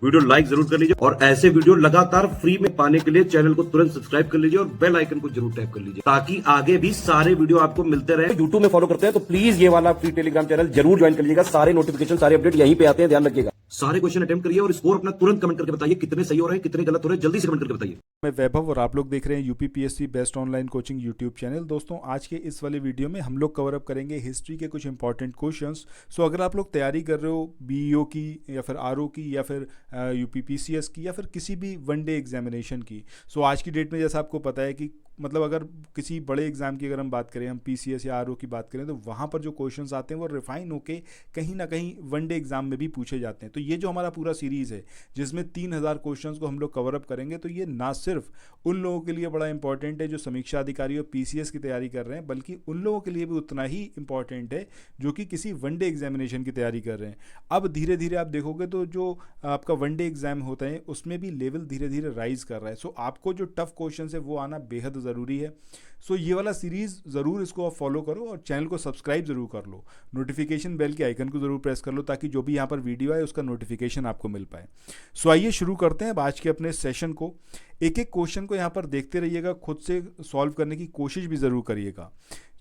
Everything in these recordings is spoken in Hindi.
वीडियो लाइक जरूर कर लीजिए और ऐसे वीडियो लगातार फ्री में पाने के लिए चैनल को तुरंत सब्सक्राइब कर लीजिए और बेल आइकन को जरूर टैप कर लीजिए ताकि आगे भी सारे वीडियो आपको मिलते रहे। यूट्यूब में फॉलो करते हैं तो प्लीज ये वाला फ्री टेलीग्राम चैनल जरूर ज्वाइन कर लीजिएगा। सारे नोटिफिकेशन सारे अपडेट यहीं पे आते हैं, ध्यान रखिएगा। सारे क्वेश्चन अटेम्प्ट करिए और स्कोर अपना तुरंत कमेंट करके बताइए कितने सही हो रहे हैं कितने गलत हो रहे हैं, जल्दी से कमेंट करके बताइए। मैं वैभव और आप लोग देख रहे हैं UPPSC best online coaching YouTube channel. दोस्तों आज के इस वाले वीडियो में हम लोग कवर अप करेंगे हिस्ट्री के कुछ इंपॉर्टेंट क्वेश्चंस। सो अगर आप लोग तैयारी कर रहे हो बीईओ की या फिर आरओ की या फिर यूपीपीसीएस की या फिर किसी भी वनडे एग्जामिनेशन की, सो आज की डेट में जैसा आपको पता है कि मतलब अगर किसी बड़े एग्जाम की अगर हम बात करें, हम पीसीएस या आरओ की बात करें, तो वहाँ पर जो क्वेश्चंस आते हैं वो रिफाइन होके कहीं ना कहीं वनडे एग्जाम में भी पूछे जाते हैं। तो ये जो हमारा पूरा सीरीज़ है जिसमें 3000 क्वेश्चंस को हम लोग कवर अप करेंगे, तो ये ना सिर्फ उन लोगों के लिए बड़ा इंपॉर्टेंट है जो समीक्षा अधिकारी और पीसीएस की तैयारी कर रहे हैं, बल्कि उन लोगों के लिए भी उतना ही इंपॉर्टेंट है जो कि किसी वनडे एग्जामिनेशन की तैयारी कर रहे हैं। अब धीरे धीरे आप देखोगे तो जो आपका वनडे एग्जाम होता है उसमें भी लेवल धीरे धीरे राइज कर रहा है। सो आपको जो टफ क्वेश्चन है वो आना बेहद ज़रूरी है। सो ये वाला सीरीज़ ज़रूर इसको आप फॉलो करो और चैनल को सब्सक्राइब ज़रूर कर लो, नोटिफिकेशन बेल के आइकन को ज़रूर प्रेस कर लो ताकि जो भी यहाँ पर वीडियो आए उसका नोटिफिकेशन आपको मिल पाए। सो आइए शुरू करते हैं अब आज के अपने सेशन को। एक एक क्वेश्चन को यहाँ पर देखते रहिएगा, खुद से सॉल्व करने की कोशिश भी ज़रूर करिएगा।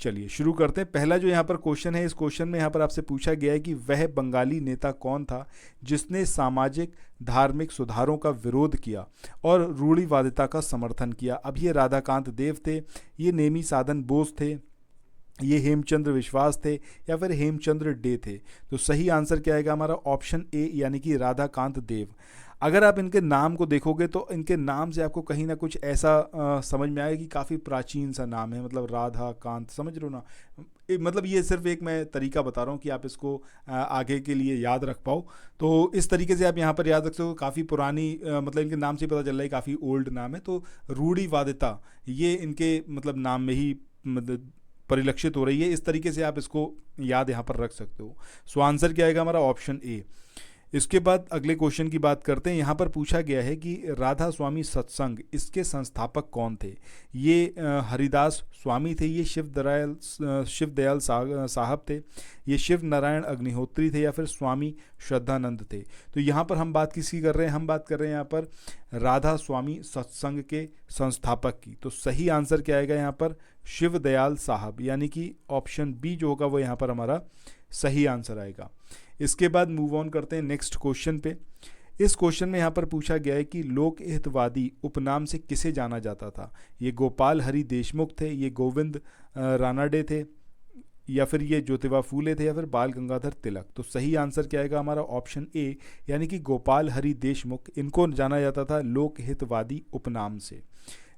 चलिए शुरू करते हैं। पहला जो यहाँ पर क्वेश्चन है, इस क्वेश्चन में यहाँ पर आपसे पूछा गया है कि वह बंगाली नेता कौन था जिसने सामाजिक धार्मिक सुधारों का विरोध किया और रूढ़िवादिता का समर्थन किया। अब ये राधाकांत देव थे, ये नेमी साधन बोस थे, ये हेमचंद्र विश्वास थे या फिर हेमचंद्र डे थे। तो सही आंसर क्या आएगा हमारा ऑप्शन ए यानी कि राधाकांत देव। अगर आप इनके नाम को देखोगे तो इनके नाम से आपको कहीं ना कुछ ऐसा समझ में आएगा कि काफ़ी प्राचीन सा नाम है, मतलब राधा कांत, समझ रहे हो ना। मतलब ये सिर्फ एक मैं तरीका बता रहा हूँ कि आप इसको आगे के लिए याद रख पाओ। तो इस तरीके से आप यहाँ पर याद रख सकते हो। काफ़ी पुरानी मतलब इनके नाम से पता चल रहा है काफ़ी ओल्ड नाम है। तो रूढ़िवादिता ये इनके मतलब नाम में ही मतलब परिलक्षित हो रही है। इस तरीके से आप इसको याद यहाँ पर रख सकते हो। सो आंसर क्या आएगा हमारा ऑप्शन ए। इसके बाद अगले क्वेश्चन की बात करते हैं। यहाँ पर पूछा गया है कि राधा स्वामी सत्संग इसके संस्थापक कौन थे। ये हरिदास स्वामी थे, ये शिवदयाल साहब थे, ये शिव नारायण अग्निहोत्री थे या फिर स्वामी श्रद्धानंद थे। तो यहाँ पर हम बात किसकी कर रहे हैं, हम बात कर रहे हैं यहाँ पर राधा स्वामी सत्संग के संस्थापक की। तो सही आंसर क्या आएगा यहाँ पर शिवदयाल साहब, यानी कि ऑप्शन बी जो होगा वो यहाँ पर हमारा सही आंसर आएगा। इसके बाद मूव ऑन करते हैं नेक्स्ट क्वेश्चन पे। इस क्वेश्चन में यहाँ पर पूछा गया है कि लोक हितवादी उपनाम से किसे जाना जाता था। ये गोपाल हरि देशमुख थे, ये गोविंद रानाडे थे या फिर ये ज्योतिबा फूले थे या फिर बाल गंगाधर तिलक। तो सही आंसर क्या आएगा हमारा ऑप्शन ए यानी कि गोपाल हरि देशमुख, इनको जाना जाता था लोक हितवादी उपनाम से।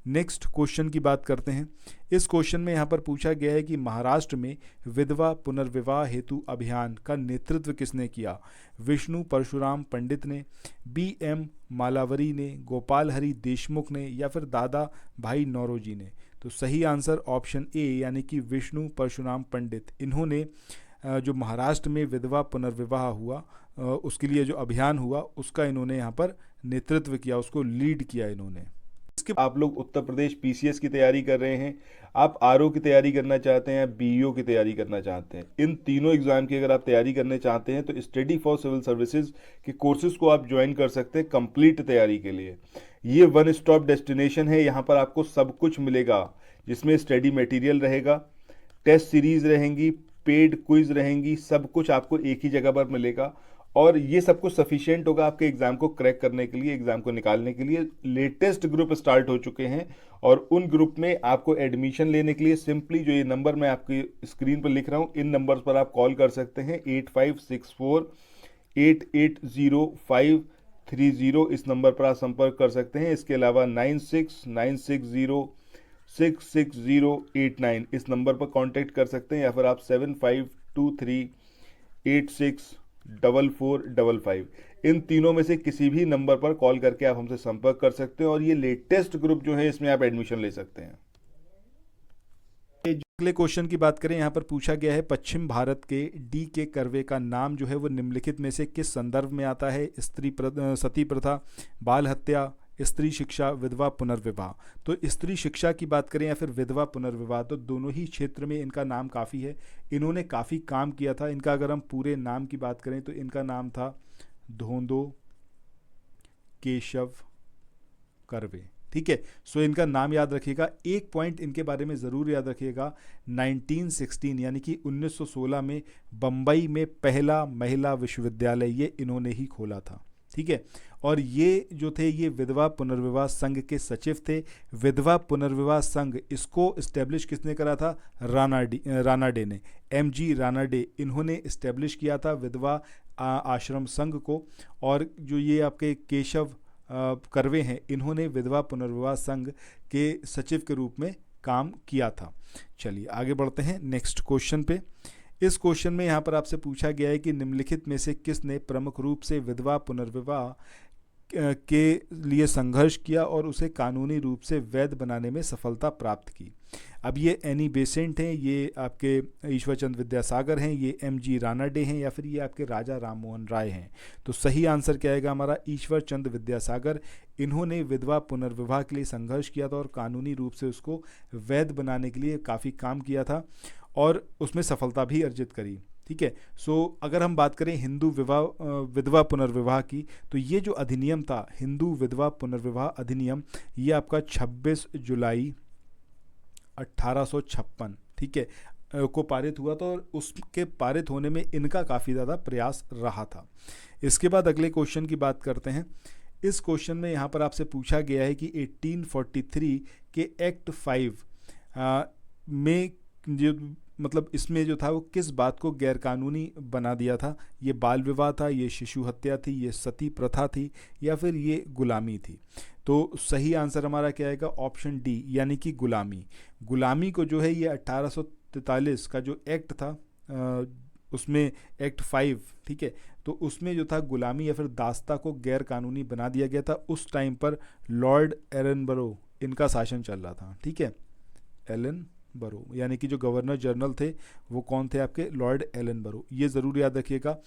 नेक्स्ट क्वेश्चन की बात करते हैं। इस क्वेश्चन में यहाँ पर पूछा गया है कि महाराष्ट्र में विधवा पुनर्विवाह हेतु अभियान का नेतृत्व किसने किया। विष्णु परशुराम पंडित ने, बी.एम. मालावरी ने, गोपाल हरि देशमुख ने या फिर दादा भाई नौरोजी ने। तो सही आंसर ऑप्शन ए यानी कि विष्णु परशुराम पंडित, इन्होंने जो महाराष्ट्र में विधवा पुनर्विवाह हुआ उसके लिए जो अभियान हुआ उसका इन्होंने यहाँ पर नेतृत्व किया, उसको लीड किया इन्होंने। आप लोग उत्तर प्रदेश पीसीएस की तैयारी कर रहे हैं, आप आरओ की तैयारी करना चाहते हैं, बीईओ की तैयारी करना चाहते हैं, इन तीनों एग्जाम की अगर आप तैयारी करने चाहते हैं तो स्टडी फॉर सिविल सर्विसेज के कोर्सेज को आप ज्वाइन कर सकते हैं कंप्लीट तैयारी के लिए। ये वन स्टॉप डेस्टिनेशन है, यहाँ पर आपको सब कुछ मिलेगा जिसमें स्टडी मटेरियल रहेगा, टेस्ट सीरीज रहेंगी, पेड क्विज रहेंगी, सब कुछ आपको एक ही जगह पर मिलेगा और ये सब कुछ सफिशिएंट होगा आपके एग्जाम को क्रैक करने के लिए, एग्जाम को निकालने के लिए। लेटेस्ट ग्रुप स्टार्ट हो चुके हैं और उन ग्रुप में आपको एडमिशन लेने के लिए सिंपली जो ये नंबर मैं आपकी स्क्रीन पर लिख रहा हूँ, इन नंबर्स पर आप कॉल कर सकते हैं। 8564-880530, इस नंबर पर आप संपर्क कर सकते हैं। इसके अलावा 9696066089 इस नंबर पर कांटेक्ट कर सकते हैं या फिर आप 7523864455 इन तीनों में से किसी भी नंबर पर कॉल करके आप हमसे संपर्क कर सकते हैं और ये लेटेस्ट ग्रुप जो है इसमें आप एडमिशन ले सकते हैं। अगले क्वेश्चन की बात करें, यहाँ पर पूछा गया है पश्चिम भारत के डी के कर्वे का नाम जो है वो निम्नलिखित में से किस संदर्भ में आता है। सती प्रथा, बाल हत्या, स्त्री शिक्षा, विधवा पुनर्विवाह। तो स्त्री शिक्षा की बात करें या फिर विधवा पुनर्विवाह, तो दोनों ही क्षेत्र में इनका नाम काफ़ी है, इन्होंने काफ़ी काम किया था। इनका अगर हम पूरे नाम की बात करें तो इनका नाम था धोंदो केशव कर्वे। ठीक है, सो इनका नाम याद रखिएगा। एक पॉइंट इनके बारे में ज़रूर याद रखिएगा, 1916 यानी कि 1916 में बम्बई में पहला महिला विश्वविद्यालय ये इन्होंने ही खोला था। ठीक है, और ये जो थे ये विधवा पुनर्विवाह संघ के सचिव थे। विधवा पुनर्विवाह संघ इसको इस्टेब्लिश किसने करा था? रानाडे ने, MG रानाडे, इन्होंने इस्टेब्लिश किया था विधवा आश्रम संघ को। और जो ये आपके केशव कर्वे हैं, इन्होंने विधवा पुनर्विवाह संघ के सचिव के रूप में काम किया था। चलिए आगे बढ़ते हैं नेक्स्ट क्वेश्चन पे। इस क्वेश्चन में यहाँ पर आपसे पूछा गया है कि निम्नलिखित में से किसने प्रमुख रूप से विधवा पुनर्विवाह के लिए संघर्ष किया और उसे कानूनी रूप से वैध बनाने में सफलता प्राप्त की। अब ये एनी बेसेंट हैं, ये आपके ईश्वरचंद विद्यासागर हैं, ये MG रानाडे हैं, या फिर ये आपके राजा राममोहन राय हैं। तो सही आंसर क्या आएगा हमारा? ईश्वरचंद विद्यासागर। इन्होंने विधवा पुनर्विवाह के लिए संघर्ष किया था और कानूनी रूप से उसको वैध बनाने के लिए काफ़ी काम किया था और उसमें सफलता भी अर्जित करी। ठीक है, सो अगर हम बात करें हिंदू विधवा पुनर्विवाह की, तो ये जो अधिनियम था हिंदू विधवा पुनर्विवाह अधिनियम, ये आपका 26 जुलाई 1856, ठीक है, को पारित हुआ था और उसके पारित होने में इनका काफ़ी ज़्यादा प्रयास रहा था। इसके बाद अगले क्वेश्चन की बात करते हैं। इस क्वेश्चन में यहाँ पर आपसे पूछा गया है कि 1843 के एक्ट 5 में जो मतलब इसमें जो था वो किस बात को गैरकानूनी बना दिया था? ये बाल विवाह था, ये शिशु हत्या थी, ये सती प्रथा थी, या फिर ये गुलामी थी? तो सही आंसर हमारा क्या आएगा? ऑप्शन डी, यानी कि गुलामी। गुलामी को जो है ये 1843 का जो एक्ट था उसमें एक्ट 5, ठीक है, तो उसमें जो था गुलामी या फिर दास्ता को गैर कानूनी बना दिया गया था। उस टाइम पर लॉर्ड एलनबरो इनका शासन चल रहा था। ठीक है, एलनबरो यानी कि जो गवर्नर जनरल थे वो कौन थे? आपके लॉर्ड एलनबरो। ये ज़रूर याद रखिएगा,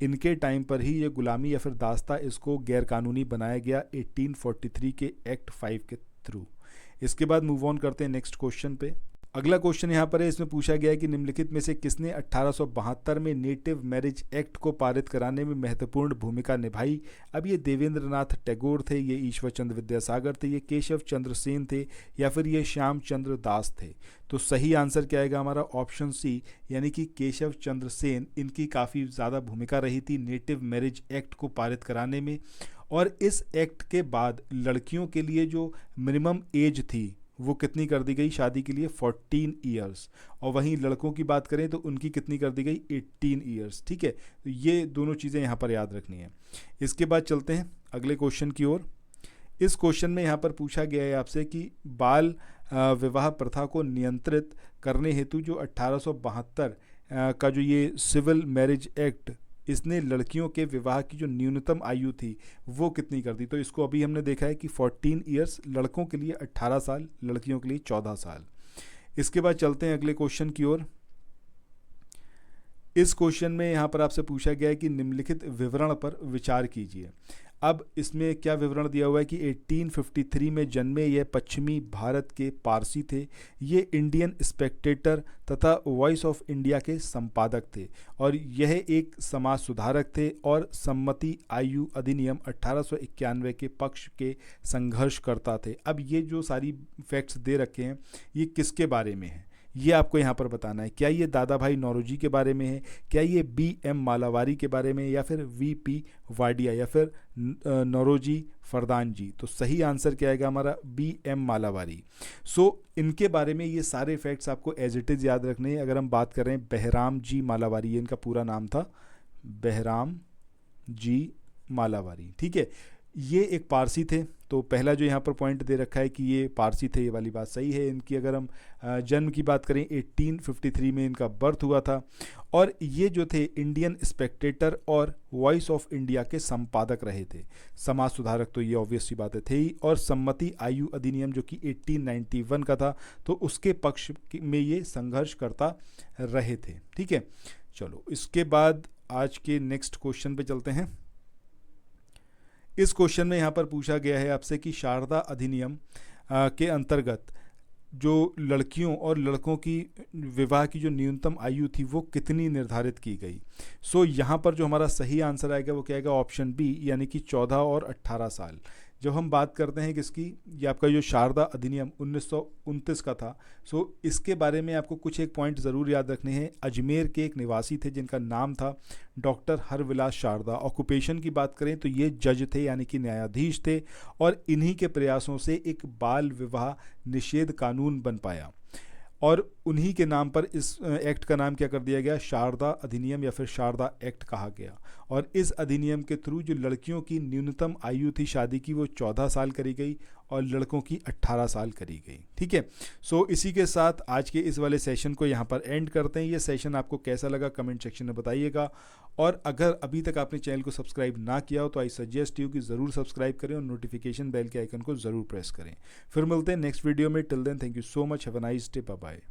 इनके टाइम पर ही ये गुलामी या फिर दास्ता इसको गैर कानूनी बनाया गया 1843 के एक्ट 5 के थ्रू। इसके बाद मूव ऑन करते हैं नेक्स्ट क्वेश्चन पे। अगला क्वेश्चन यहाँ पर है, इसमें पूछा गया है कि निम्नलिखित में से किसने 1872 में नेटिव मैरिज एक्ट को पारित कराने में महत्वपूर्ण भूमिका निभाई? अब ये देवेंद्रनाथ टैगोर थे, ये ईश्वरचंद विद्यासागर थे, ये केशव चंद्र सेन थे, या फिर ये श्याम चंद्र दास थे? तो सही आंसर क्या आएगा हमारा? ऑप्शन सी, यानी कि केशव चंद्र सेन। इनकी काफ़ी ज़्यादा भूमिका रही थी नेटिव मैरिज एक्ट को पारित कराने में। और इस एक्ट के बाद लड़कियों के लिए जो मिनिमम एज थी वो कितनी कर दी गई शादी के लिए? 14 ईयर्स। और वहीं लड़कों की बात करें तो उनकी कितनी कर दी गई? 18 ईयर्स। ठीक है, तो ये दोनों चीज़ें यहाँ पर याद रखनी है। इसके बाद चलते हैं अगले क्वेश्चन की ओर। इस क्वेश्चन में यहाँ पर पूछा गया है आपसे कि बाल विवाह प्रथा को नियंत्रित करने हेतु जो 1872 का जो ये सिविल मैरिज एक्ट, इसने लड़कियों के विवाह की जो न्यूनतम आयु थी वो कितनी कर दी? तो इसको अभी हमने देखा है कि 14 ईयर्स, लड़कों के लिए 18 साल, लड़कियों के लिए 14 साल। इसके बाद चलते हैं अगले क्वेश्चन की ओर। इस क्वेश्चन में यहाँ पर आपसे पूछा गया है कि निम्नलिखित विवरण पर विचार कीजिए। अब इसमें क्या विवरण दिया हुआ है कि 1853 में जन्मे यह पश्चिमी भारत के पारसी थे। ये इंडियन स्पेक्टेटर तथा वॉइस ऑफ इंडिया के संपादक थे और यह एक समाज सुधारक थे और सम्मति आयु अधिनियम 1891 के पक्ष के संघर्ष करता थे। अब ये जो सारी फैक्ट्स दे रखे हैं ये किसके बारे में है ये आपको यहाँ पर बताना है। क्या ये दादा भाई नौरोजी के बारे में है, क्या ये BM मालावारी के बारे में, या फिर VP वाडिया, या फिर नौरोजी फरदान जी? तो सही आंसर क्या आएगा हमारा? BM मालावारी। सो इनके बारे में ये सारे फैक्ट्स आपको एज इट इज़ याद रखने हैं। अगर हम बात करें बहराम जी मालावारी, ये इनका पूरा नाम था, बहराम जी मालावारी। ठीक है, ये एक पारसी थे। तो पहला जो यहाँ पर पॉइंट दे रखा है कि ये पारसी थे, ये वाली बात सही है। इनकी अगर हम जन्म की बात करें 1853 में इनका बर्थ हुआ था और ये जो थे इंडियन स्पेक्टेटर और वॉइस ऑफ इंडिया के संपादक रहे थे। समाज सुधारक तो ये ऑब्वियस सी बातें थे ही, और सम्मति आयु अधिनियम जो कि 1891 का था तो उसके पक्ष में ये संघर्ष करता रहे थे। ठीक है, चलो इसके बाद आज के नेक्स्ट क्वेश्चन पे चलते हैं। इस क्वेश्चन में यहाँ पर पूछा गया है आपसे कि शारदा अधिनियम के अंतर्गत जो लड़कियों और लड़कों की विवाह की जो न्यूनतम आयु थी वो कितनी निर्धारित की गई। सो यहाँ पर जो हमारा सही आंसर आएगा वो क्या आएगा, ऑप्शन बी, यानी कि 14 और 18 साल। जब हम बात करते हैं किसकी, ये आपका जो शारदा अधिनियम 1929 का था, सो इसके बारे में आपको कुछ एक पॉइंट ज़रूर याद रखने हैं। अजमेर के एक निवासी थे जिनका नाम था डॉक्टर हरविलास शारदा। ऑक्यूपेशन की बात करें तो ये जज थे, यानी कि न्यायाधीश थे, और इन्हीं के प्रयासों से एक बाल विवाह निषेध कानून बन पाया और उन्हीं के नाम पर इस एक्ट का नाम क्या कर दिया गया, शारदा अधिनियम या फिर शारदा एक्ट कहा गया। और इस अधिनियम के थ्रू जो लड़कियों की न्यूनतम आयु थी शादी की वो 14 साल करी गई और लड़कों की 18 साल करी गई। ठीक है, सो इसी के साथ आज के इस वाले सेशन को यहाँ पर एंड करते हैं। ये सेशन आपको कैसा लगा कमेंट सेक्शन में बताइएगा, और अगर अभी तक आपने चैनल को सब्सक्राइब ना किया हो तो आई सजेस्ट यू कि ज़रूर सब्सक्राइब करें और नोटिफिकेशन बेल के आइकन को ज़रूर प्रेस करें। फिर मिलते हैं नेक्स्ट वीडियो में। Till then thank you so much, have a nice day, bye bye.